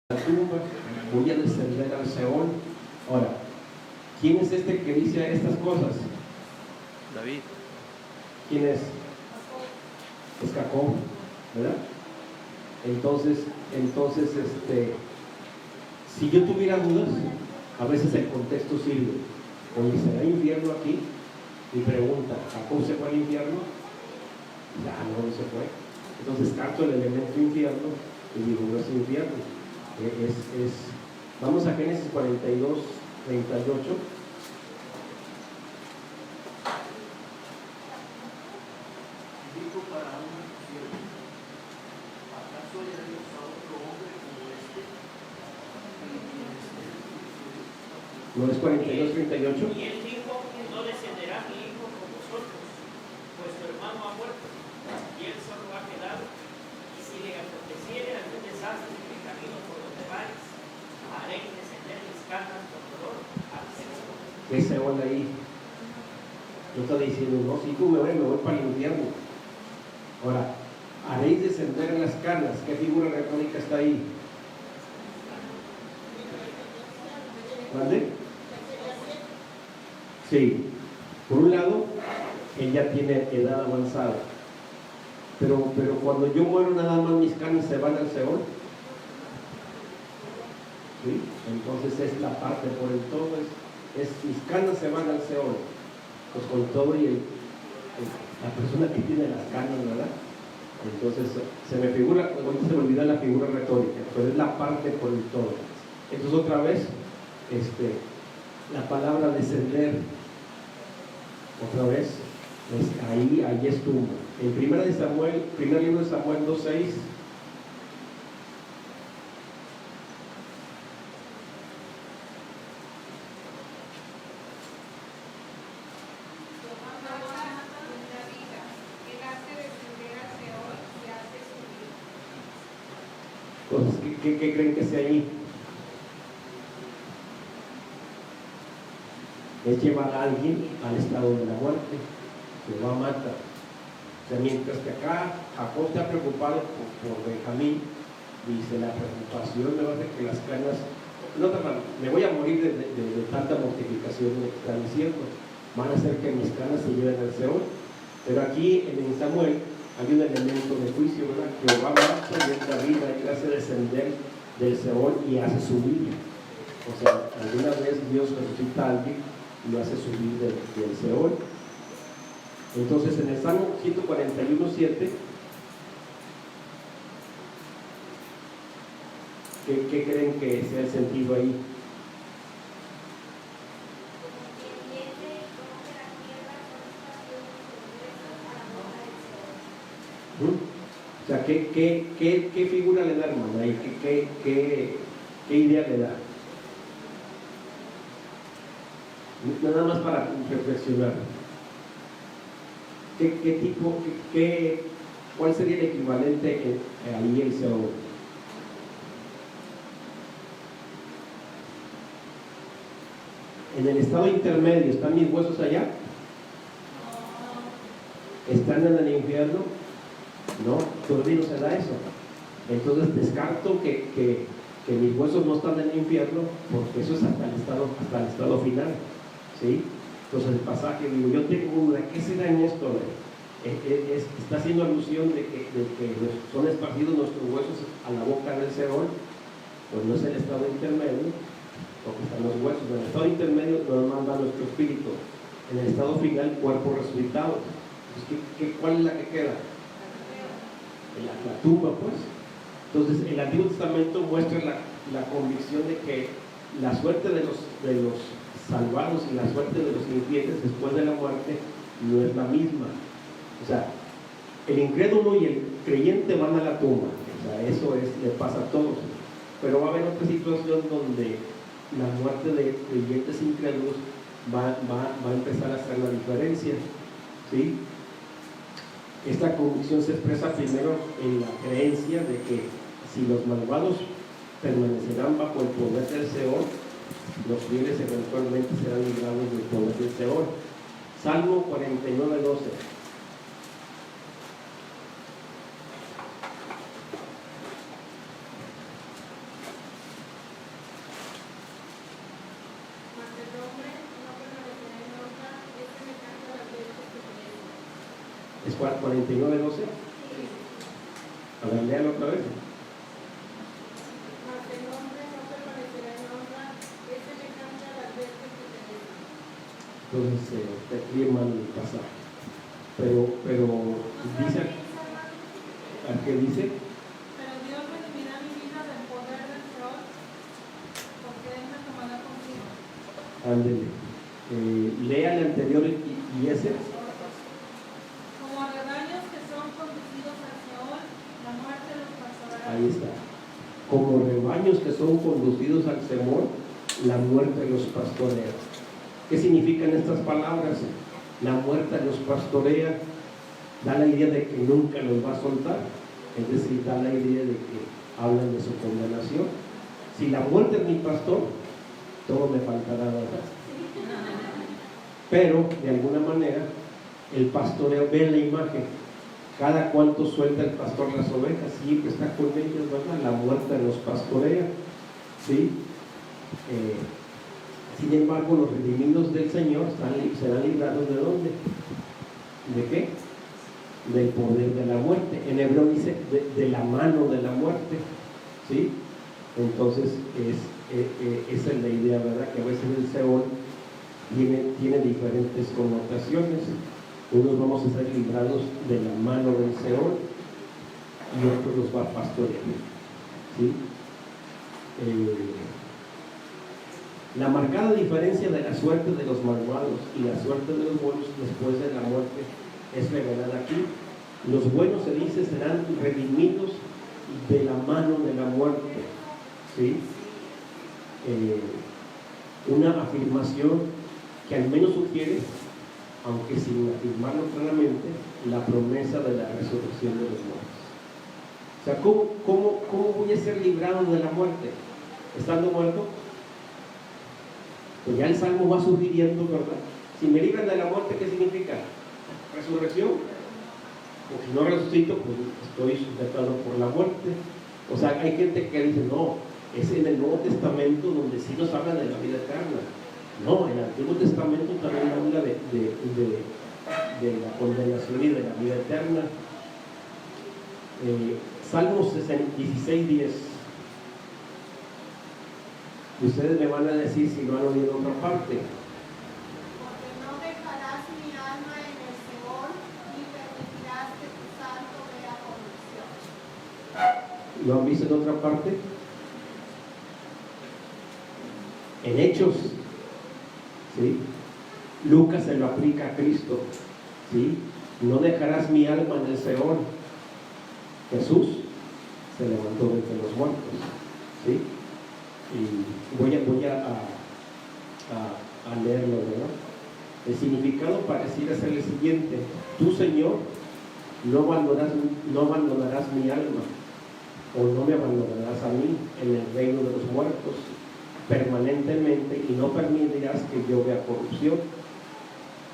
la tumba, voy a descender al Seol. Ahora, ¿quién es este que dice estas cosas? David. ¿Quién es? Es Jacob, ¿verdad? Entonces, si yo tuviera dudas, a veces el contexto sirve. Oye, ¿será infierno aquí? Y pregunta, ¿Jacob se fue al infierno? Ya, no se fue. Entonces capto el elemento infierno y digo, no es infierno. Vamos a Génesis 42, 38. Dijo Faraón a sus siervos: ¿acaso haya Dios a otro hombre como este? ¿No es 42, 38? Y él dijo: no descenderá mi hijo con vosotros, pues tu hermano ha muerto, y él solo ha quedado. Y si le aconteciere algún desastre en el camino por donde vais, haréis descender mis cargas con dolor al Seol. ¿Qué Seol ahí? No está diciendo, no, si tú me voy para el infierno. Ahora, haréis descender en las cargas. ¿Qué figura retórica está ahí? ¿Vale? Sí. Por un lado, él ya tiene edad avanzada. Pero cuando yo muero, nada más mis carnes se van al Seol. ¿Sí? Entonces es la parte por el todo, mis canas se van al Seol, pues con todo y la persona que tiene las canas, ¿verdad? Entonces se me figura, ahorita se me olvida la figura retórica, pero es la parte por el todo. Entonces otra vez, la palabra descender, otra vez, ahí es tumba. En primer libro de Samuel 2:6. Entonces, ¿qué creen que sea ahí? Es llevar a alguien al estado de la muerte, que lo va a matar. O sea, mientras que acá Jacob está preocupado por Benjamín, dice, la preocupación me va a hacer que las canas, no, me voy a morir de tanta mortificación de lo que están diciendo, van a hacer que mis canas se lleven al Seol. Pero aquí en Samuel hay un elemento de juicio, ¿verdad? Jehová mata y es la vida, él hace descender del Seol y hace subir. O sea, alguna vez Dios resucita a alguien y lo hace subir del Seol. Entonces en el Salmo 141:7, ¿qué creen que sea el sentido ahí? O sea, ¿qué figura le da, hermano? Ahí? ¿Qué idea le da? Nada más para reflexionar. ¿Cuál sería el equivalente ahí el Seol? En el estado intermedio, ¿están mis huesos allá? ¿Están en el infierno? No, todavía no se da eso. Entonces descarto que mis huesos no están en el infierno, porque eso es hasta el estado final, ¿sí? Entonces el pasaje, digo, yo tengo duda, ¿qué será en esto? Está haciendo alusión de que son esparcidos nuestros huesos a la boca del Seol. Pues no es el estado intermedio, porque están los huesos. En el estado intermedio nos manda nuestro espíritu, en el estado final cuerpo resucitado. Pues, ¿cuál es la que queda? La tumba, pues. Entonces el Antiguo Testamento muestra la convicción de que la suerte de los salvados y la suerte de los infieles después de la muerte no es la misma. O sea, el incrédulo y el creyente van a la tumba, o sea, eso le pasa a todos, pero va a haber otra situación donde la muerte de creyentes incrédulos va a empezar a hacer la diferencia, ¿sí? Esta convicción se expresa primero en la creencia de que si los malvados permanecerán bajo el poder del Seol, los fieles eventualmente serán librados del poder del Seol. Salmo 49:12. ¿Es 49:12? A ver, léalo otra vez. Mas el hombre no permanecerá en honra, es semejante a las bestias que se dejan. Entonces, te escribe mal el pasaje. Pero dice, ¿a qué dice? Pero Dios redimirá mi vida del poder del Seol, porque Él me tomará consigo. Ándele. Lea el anterior y ese. Como a rebaños que son conducidos al Seol, la muerte los pasará. Ahí está. Como rebaños que son conducidos al Seol, la muerte los pastorea. ¿Qué significan estas palabras? La muerte los pastorea, da la idea de que nunca los va a soltar, es decir, da la idea de que hablan de su condenación. Si la muerte es mi pastor, todo me faltará, ¿verdad? Pero, de alguna manera, el pastoreo, ve la imagen, cada cuanto suelta el pastor las ovejas, siempre está con ellas, ¿verdad? La muerte los pastorea, ¿sí? Sin embargo, los redimidos del Señor serán librados ¿de dónde? ¿De qué? Del poder de la muerte. En hebreo dice de la mano de la muerte, ¿sí? Entonces, esa es la idea, ¿verdad? Que a veces el Seol tiene diferentes connotaciones. Unos vamos a ser librados de la mano del Seol y otros los va a pastorear, ¿sí? La marcada diferencia de la suerte de los malvados y la suerte de los buenos después de la muerte es revelada aquí. Los buenos, se dice, serán redimidos de la mano de la muerte, ¿sí? Una afirmación que al menos sugiere, aunque sin afirmarlo claramente, la promesa de la resurrección de los muertos. O sea, ¿cómo voy a ser librado de la muerte? ¿Estando muerto? Pues ya el Salmo va sugiriendo, ¿verdad? Si me libran de la muerte, ¿qué significa? Resurrección. O si no resucito, pues estoy sujetado por la muerte. O sea, hay gente que dice, no, es en el Nuevo Testamento donde sí nos habla de la vida eterna. No, en el Antiguo Testamento también habla de la condenación y de la vida eterna. Salmos 16:10. Y ustedes me van a decir si no han oído otra parte. Porque no dejarás mi alma en el Seol, ni permitirás que tu santo vea corrupción. ¿Lo han visto en otra parte? En Hechos, ¿sí? Lucas se lo aplica a Cristo, ¿sí? No dejarás mi alma en el Seol. Jesús se levantó de entre los muertos, ¿sí? Y voy a leerlo, ¿verdad? El significado pareciera ser el siguiente: tú, Señor, no abandonarás mi alma, o no me abandonarás a mí en el reino de los muertos permanentemente, y no permitirás que yo vea corrupción.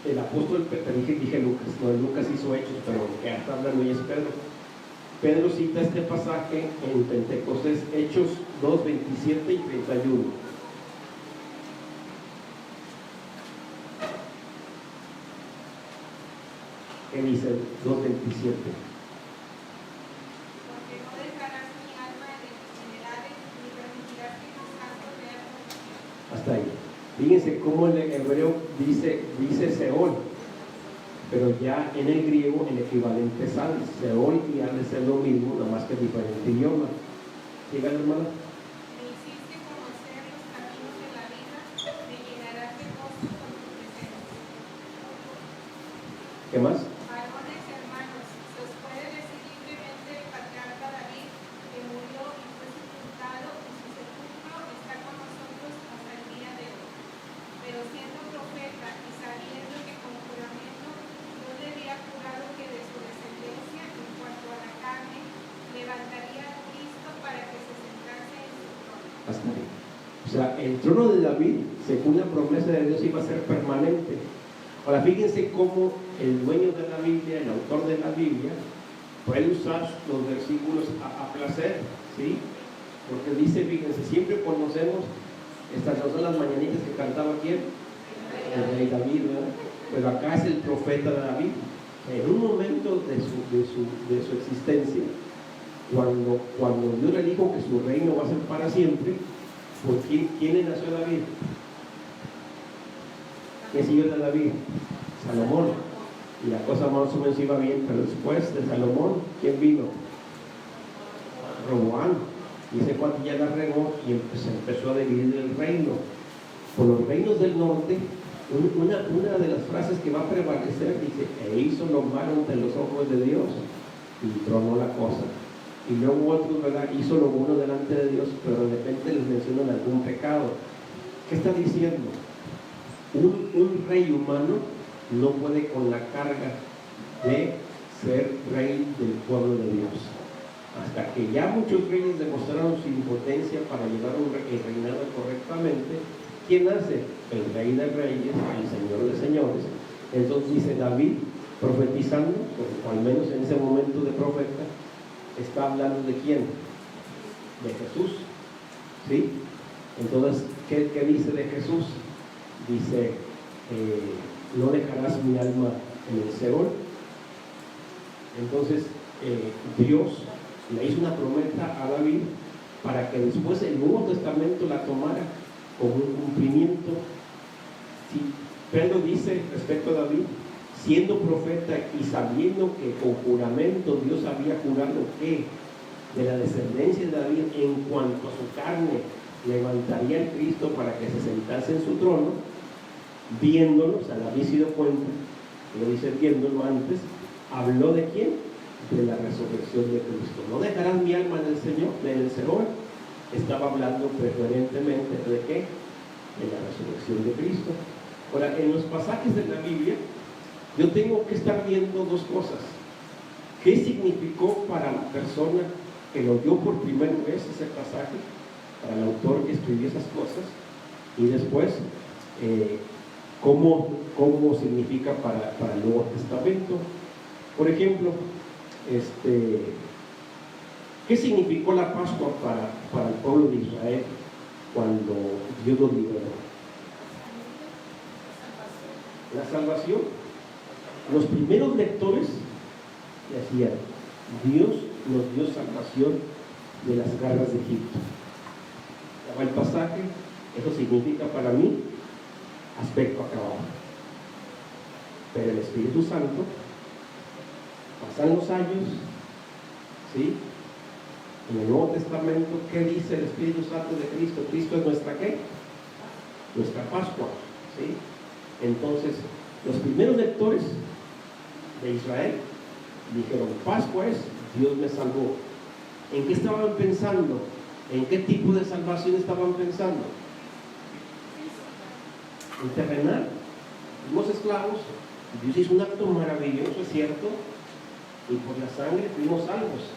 El apóstol, dije Lucas, no, Lucas hizo Hechos, pero el que está hablando ya es Pedro. Pedro cita este pasaje en Pentecostés, Hechos 2, 27 y 31. ¿Qué dice 2:27? Porque no dejarás mi alma en los generales, ni permitirás que tu santo vea corrupción. Hasta ahí. Fíjense cómo en el hebreo dice Seol, pero ya en el griego el equivalente es Hades. Seol y Hades es lo mismo, nada más que diferente idioma. Sigan, hermano. Me hiciste conocer los caminos de la vida, me llenarás de gozo con tu presencia. ¿Qué más? Varones hermanos, se os puede decir libremente el patriarca David, que murió y fue sepultado, y su sepulcro está con nosotros hasta el día de hoy. Pero siendo profeta y sabiendo que con juramento Dios le había jurado que de su descendencia, en cuanto a la carne, levantaría a Cristo para que se sentase en su trono. Hasta ahí. O sea, el trono de David, según la promesa de Dios, iba a ser permanente. Ahora, fíjense cómo el dueño de la Biblia, el autor de la Biblia, puede usar los versículos a placer, ¿sí? Porque dice, fíjense, siempre conocemos estas no son las mañanitas que cantaba quién, el rey David, ¿verdad? Pero acá es el profeta de David. En un momento de su existencia, cuando Dios le dijo que su reino va a ser para siempre, ¿por quién le nació a David? ¿Qué es hijo de David? Salomón. Y la cosa más o menos iba bien, pero después de Salomón, ¿quién vino? Roboam. Y ese cuate ya la regó y se empezó a dividir el reino. Por los reinos del norte, una de las frases que va a prevalecer dice: e hizo lo malo ante los ojos de Dios, y tronó la cosa. Y luego otros, ¿verdad?, hizo lo bueno delante de Dios, pero de repente les mencionan algún pecado. ¿Qué está diciendo? Un rey humano no puede con la carga de ser rey del pueblo de Dios. Hasta que ya muchos reyes demostraron su impotencia para llevar el reinado correctamente, ¿quién hace? El rey de reyes, el señor de señores. Entonces dice David, profetizando, o al menos en ese momento de profeta, está hablando ¿de quién? De Jesús, ¿sí? Entonces, ¿qué dice de Jesús? Dice, no dejarás mi alma en el Seol. Entonces, Dios le hizo una promesa a David para que después el Nuevo Testamento la tomara como un cumplimiento. Sí, Pedro dice respecto a David, siendo profeta y sabiendo que con juramento Dios había jurado que de la descendencia de David en cuanto a su carne levantaría el Cristo para que se sentase en su trono, viéndolo, o sea, le había sido cuenta, lo dice viéndolo antes, habló ¿de quién? De la resurrección de Cristo. No dejarás mi alma en el Señor, en el Señor. Estaba hablando preferentemente ¿de qué? De la resurrección de Cristo. Ahora, en los pasajes de la Biblia, yo tengo que estar viendo dos cosas. ¿Qué significó para la persona que lo oyó por primera vez ese pasaje? Para el autor que escribió esas cosas. Y después, ¿cómo significa para el Nuevo Testamento? Por ejemplo, ¿qué significó la Pascua para el pueblo de Israel cuando Dios lo liberó? La salvación. Los primeros lectores decían: Dios nos dio salvación de las garras de Egipto. El pasaje, eso significa para mí aspecto acabado. Pero el Espíritu Santo, pasan los años, ¿sí? En el Nuevo Testamento, ¿qué dice el Espíritu Santo de Cristo? Cristo es nuestra ¿qué? Nuestra Pascua, ¿sí? Entonces, los primeros lectores de Israel dijeron: Pascua es, Dios me salvó. ¿En qué estaban pensando? ¿En qué tipo de salvación estaban pensando? En terrenal. Fuimos esclavos, Dios hizo un acto maravilloso, es cierto, y por la sangre fuimos salvos.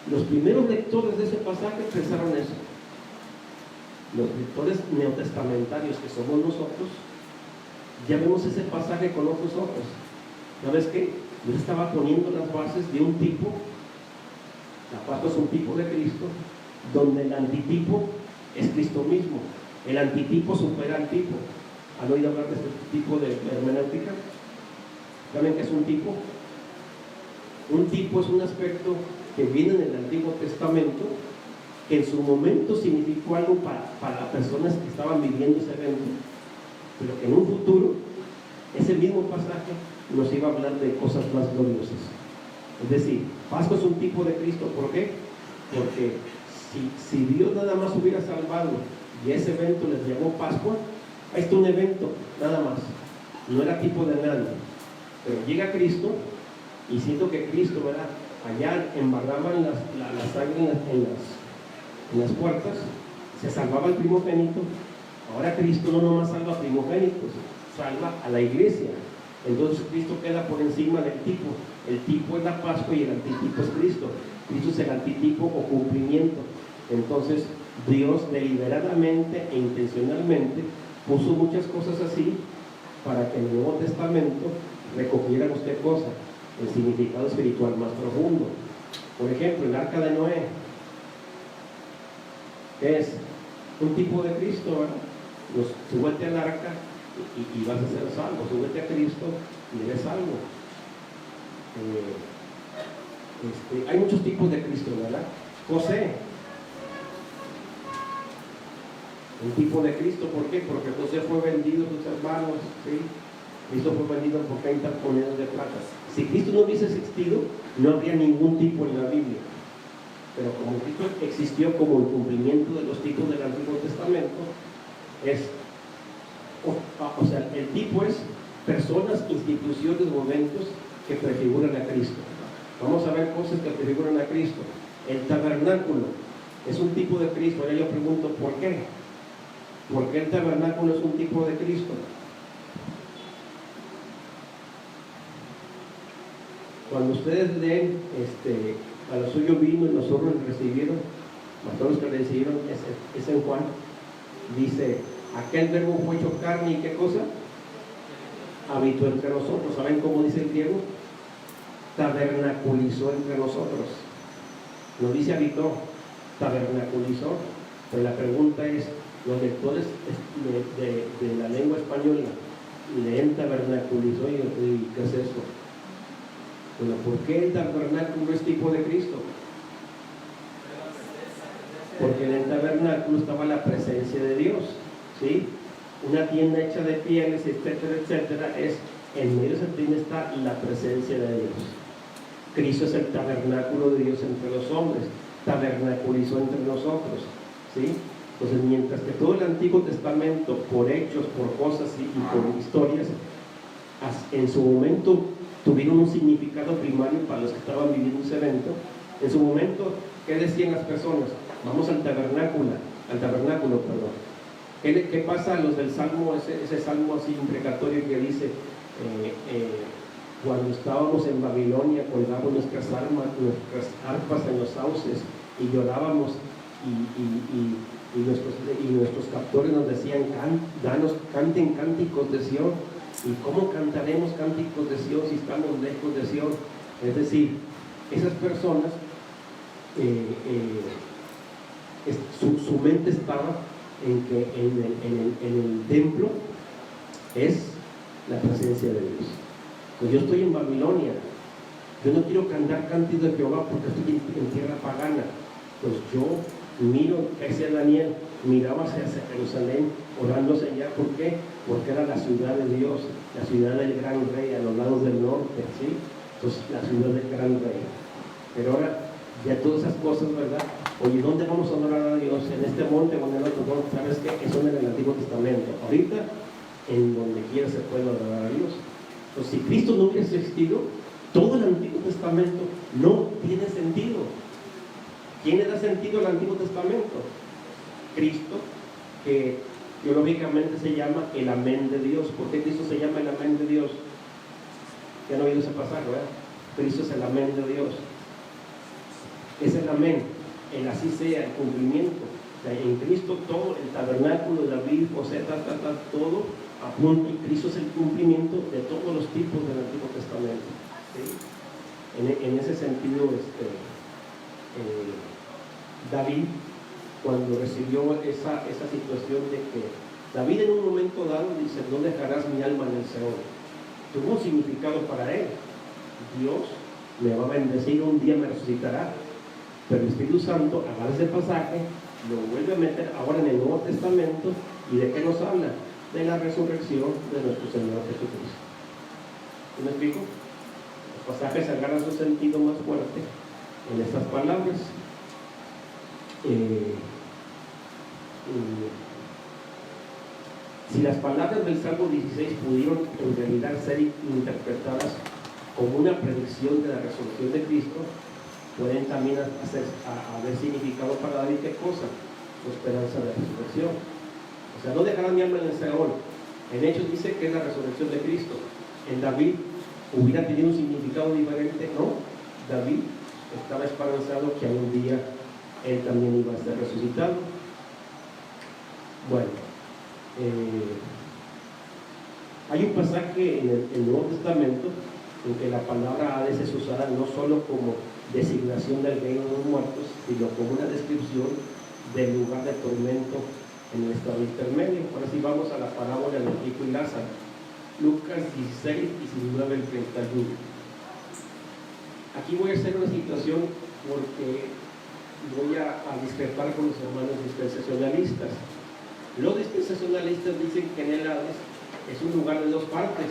Los primeros lectores de ese pasaje pensaron eso. Los lectores neotestamentarios que somos nosotros, ya vemos ese pasaje con otros ojos. ¿Sabes qué? Dios estaba poniendo las bases de un tipo. La Pascua es un tipo de Cristo, donde el antitipo es Cristo mismo. El antitipo supera al tipo. ¿Han oído hablar de este tipo de hermenéutica? ¿Saben qué es un tipo? Un tipo es un aspecto que viene en el Antiguo Testamento, que en su momento significó algo para las personas que estaban viviendo ese evento, pero que en un futuro, ese mismo pasaje nos iba a hablar de cosas más gloriosas. Es decir, Pascua es un tipo de Cristo. ¿Por qué? Porque si Dios nada más hubiera salvado y ese evento les llamó Pascua, este es un evento nada más, no era tipo de nadie, pero llega Cristo y siento que Cristo, ¿verdad?, allá embarraban la sangre en las puertas, se salvaba el primogénito. Ahora Cristo no nomás salva primogénitos, salva a la iglesia. Entonces Cristo queda por encima del tipo. El tipo es la Pascua y el antitipo es Cristo. Cristo es el antitipo o cumplimiento. Entonces Dios deliberadamente e intencionalmente puso muchas cosas así para que en el Nuevo Testamento recogiera usted cosas, el significado espiritual más profundo. Por ejemplo, el arca de Noé, que es un tipo de Cristo, ¿verdad? Súbete al arca y vas a ser salvo. Súbete a Cristo y eres salvo. Hay muchos tipos de Cristo, ¿verdad? José, un tipo de Cristo. ¿Por qué? Porque José fue vendido a sus hermanos, ¿sí? Cristo fue vendido por 30 monedas de plata. Si Cristo no hubiese existido, no habría ningún tipo en la Biblia. Pero como Cristo existió como el cumplimiento de los tipos del Antiguo Testamento, o sea, el tipo es personas, instituciones, momentos que prefiguran a Cristo. Vamos a ver cosas que prefiguran a Cristo. El tabernáculo es un tipo de Cristo. Ahora yo pregunto, ¿por qué? ¿Por qué el tabernáculo es un tipo de Cristo? Cuando ustedes leen, a lo suyo vino y nosotros le recibieron, a todos los que le recibieron, es en Juan, dice, aquel verbo fue hecho carne y ¿qué cosa? Habitó entre nosotros. ¿Saben cómo dice el griego? Tabernaculizó entre nosotros. No dice habitó, tabernaculizó. Pero la pregunta es, los lectores de la lengua española leen tabernaculizó y ¿qué es eso? Bueno, ¿por qué el tabernáculo es tipo de Cristo? Porque en el tabernáculo estaba la presencia de Dios, ¿sí? Una tienda hecha de pieles, etcétera, etcétera, en medio de esa tienda está la presencia de Dios. Cristo es el tabernáculo de Dios entre los hombres, tabernaculizó entre nosotros, ¿sí? Entonces, mientras que todo el Antiguo Testamento, por hechos, por cosas y por historias, en su momento tuvieron un significado primario para los que estaban viviendo ese evento. En su momento, ¿qué decían las personas? Vamos al tabernáculo, perdón. ¿Qué pasa a los del Salmo, ese Salmo así imprecatorio que dice, cuando estábamos en Babilonia, colgamos nuestras arpas en los sauces y llorábamos y nuestros captores nos decían, canten cánticos de Sion. ¿Y cómo cantaremos cánticos de Sion si estamos lejos de Sion? Es decir, esas personas, su mente estaba en que en el templo es la presencia de Dios. Pues yo estoy en Babilonia, yo no quiero cantar cánticos de Jehová porque estoy en tierra pagana. Pues yo miro, que decía Daniel, miraba hacia Jerusalén, orando hacia allá. ¿Por qué? Porque era la ciudad de Dios, la ciudad del gran rey, a los lados del norte, ¿sí? Entonces, la ciudad del gran rey. Pero ahora, ya todas esas cosas, ¿verdad? Oye, ¿dónde vamos a adorar a Dios? ¿En este monte o en el otro? Bueno, ¿sabes qué? Eso era en el Antiguo Testamento. Ahorita, en donde quiera se puede adorar a Dios. Entonces, si Cristo no hubiese existido, todo el Antiguo Testamento no tiene sentido. ¿Quién le da sentido al Antiguo Testamento? Cristo, que teológicamente se llama el amén de Dios. ¿Por qué Cristo se llama el amén de Dios? Ya no he oído ese pasaje, ¿verdad? Cristo es el amén de Dios. Es el amén, el así sea, el cumplimiento. O sea, en Cristo todo, el tabernáculo, David, José, todo apunta, y Cristo es el cumplimiento de todos los tipos del Antiguo Testamento, ¿sí? En ese sentido, David, cuando recibió esa situación de que David en un momento dado dice, no dejarás mi alma en el Seol, tuvo un significado para él. Dios me va a bendecir, un día me resucitará. Pero el Espíritu Santo agarra ese pasaje, lo vuelve a meter ahora en el Nuevo Testamento. ¿Y de qué nos habla? De la resurrección de nuestro Señor Jesucristo. ¿Sí me explico? Los pasajes agarran su sentido más fuerte en estas palabras. Si las palabras del Salmo 16 pudieron en realidad ser interpretadas como una predicción de la resurrección de Cristo, pueden también haber significado para David ¿qué cosa? Su esperanza de resurrección. O sea, no dejarán mi alma en el Seol. En Hechos dice que es la resurrección de Cristo. En David hubiera tenido un significado diferente. No, David estaba esperanzado que algún día él también iba a ser resucitado. Bueno, hay un pasaje en el Nuevo Testamento en que la palabra Hades es usada no solo como designación del reino de los muertos, sino como una descripción del lugar de tormento en el estado intermedio. Ahora sí vamos a la parábola del rico y Lázaro. Lucas 16 y sin duda el 31. Aquí voy a hacer una situación porque voy a discrepar con los hermanos dispensacionalistas. Los dispensacionalistas dicen que en el Hades es un lugar de dos partes.